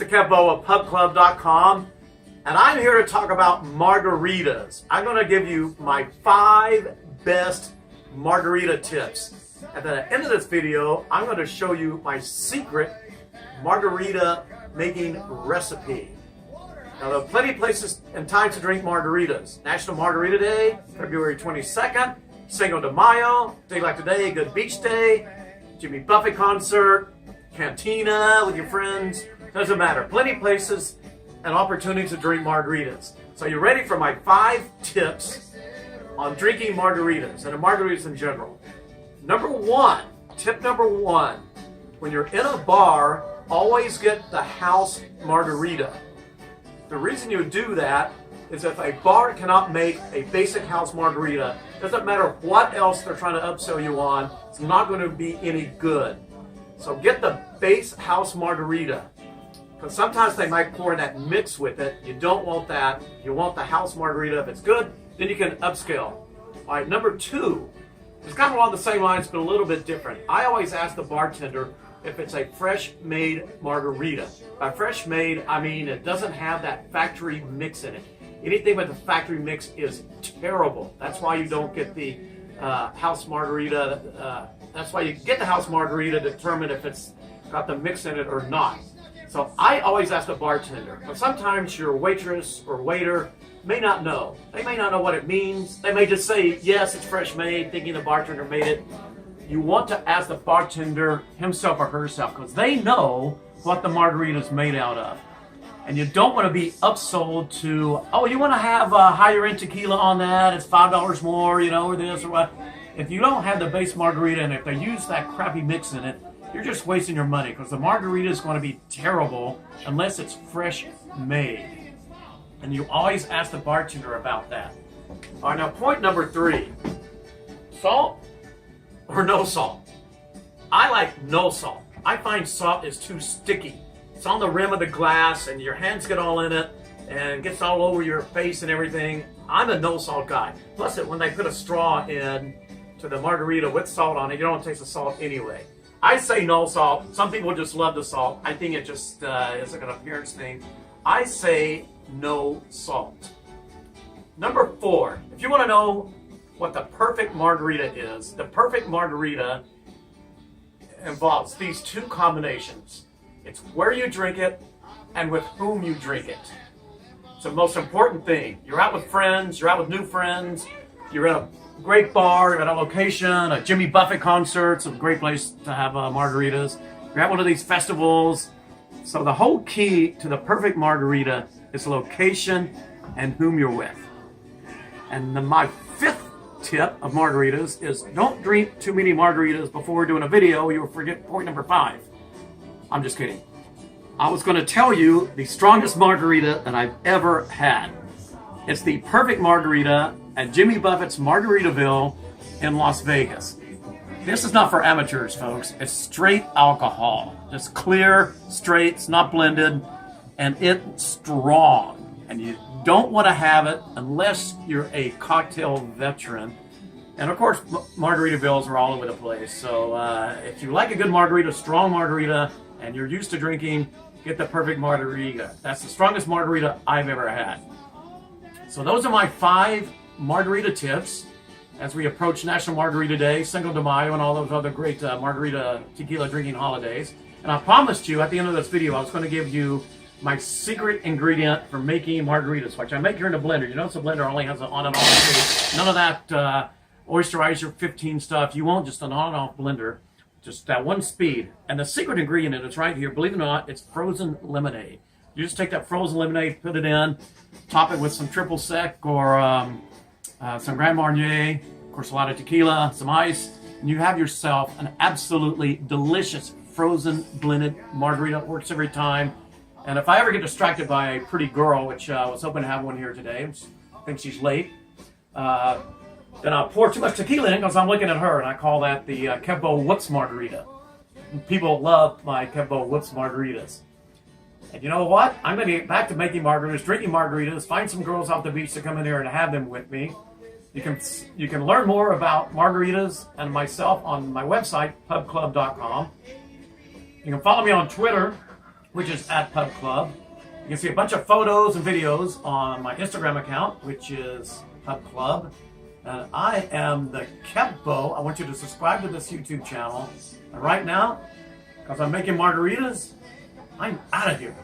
it's the Kevo of PubClub.com, and I'm here to talk about margaritas. I'm going to give you my 5 best margarita tips. At the end of this video, I'm going to show you my secret margarita making recipe. Now, there are plenty of places and times to drink margaritas. National Margarita Day, February 22nd, Cinco de Mayo, day like today, Good Beach Day, Jimmy Buffett concert, cantina with your friends. Doesn't matter. Plenty of places and opportunities to drink margaritas. So you're ready for my 5 tips on drinking margaritas and margaritas in general. Tip number one, when you're in a bar, always get the house margarita. The reason you do that is if a bar cannot make a basic house margarita, doesn't matter what else they're trying to upsell you on, it's not going to be any good. So get the base house margarita. Because sometimes they might pour in that mix with it. You don't want that. You want the house margarita. If it's good, then you can upscale. All right, number 2. It's kind of along the same lines, but a little bit different. I always ask the bartender if it's a fresh-made margarita. By fresh-made, I mean it doesn't have that factory mix in it. Anything with the factory mix is terrible. That's why you don't get the house margarita. That's why you get the house margarita to determine if it's got the mix in it or not. So I always ask the bartender, but sometimes your waitress or waiter may not know. They may not know what it means. They may just say, yes, it's fresh made, thinking the bartender made it. You want to ask the bartender himself or herself, because they know what the margarita is made out of. And you don't want to be upsold to, oh, you want to have a higher end tequila on that, it's $5 more, or this or what. If you don't have the base margarita, and if they use that crappy mix in it, you're just wasting your money, because the margarita is going to be terrible unless it's fresh made. And you always ask the bartender about that. All right, now point number 3. Salt or no salt? I like no salt. I find salt is too sticky. It's on the rim of the glass and your hands get all in it and gets all over your face and everything. I'm a no salt guy. Plus, when they put a straw in to the margarita with salt on it, you don't taste the salt anyway. I say no salt. Some people just love the salt. I think it just is like an appearance thing. I say no salt. Number 4, if you want to know what the perfect margarita is, the perfect margarita involves these 2 combinations. It's where you drink it and with whom you drink it. It's the most important thing. You're out with friends, you're out with new friends, you're in a great bar, you're at a location, a Jimmy Buffett concert, it's a great place to have margaritas. You're at one of these festivals. So the whole key to the perfect margarita is location and whom you're with. And my 5th tip of margaritas is don't drink too many margaritas before we're doing a video. You'll forget point number 5. I'm just kidding. I was going to tell you the strongest margarita that I've ever had. It's the perfect margarita at Jimmy Buffett's Margaritaville in Las Vegas. This is not for amateurs, folks. It's straight alcohol. It's clear, straight, it's not blended, and it's strong. And you don't want to have it unless you're a cocktail veteran. And of course, Margaritavilles are all over the place. So if you like a good margarita, strong margarita, and you're used to drinking, get the perfect margarita. That's the strongest margarita I've ever had. So those are my 5 margarita tips as we approach National Margarita Day, Cinco de Mayo, and all those other great margarita tequila drinking holidays. And I promised you at the end of this video I was going to give you my secret ingredient for making margaritas, which I make here in a blender. You notice the blender only has an on and off speed. None of that Oysterizer 15 stuff. You want just an on and off blender, just that one speed. And the secret ingredient is right here. Believe it or not, it's frozen lemonade. You just take that frozen lemonade, put it in, top it with some triple sec or some Grand Marnier, of course a lot of tequila, some ice, and you have yourself an absolutely delicious frozen blended margarita. It works every time. And if I ever get distracted by a pretty girl, which I was hoping to have one here today, I think she's late, then I'll pour too much tequila in because I'm looking at her, and I call that the Kevo Whoops Margarita. People love my Kevo Whoops Margaritas. And you know what? I'm going to get back to making margaritas, drinking margaritas, find some girls off the beach to come in here and have them with me. You can learn more about margaritas and myself on my website, PubClub.com. You can follow me on Twitter which is at PubClub. You can see a bunch of photos and videos on my Instagram account, which is PubClub. And I am the Kepbo. I want you to subscribe to this YouTube channel. And right now, because I'm making margaritas, I'm out of here.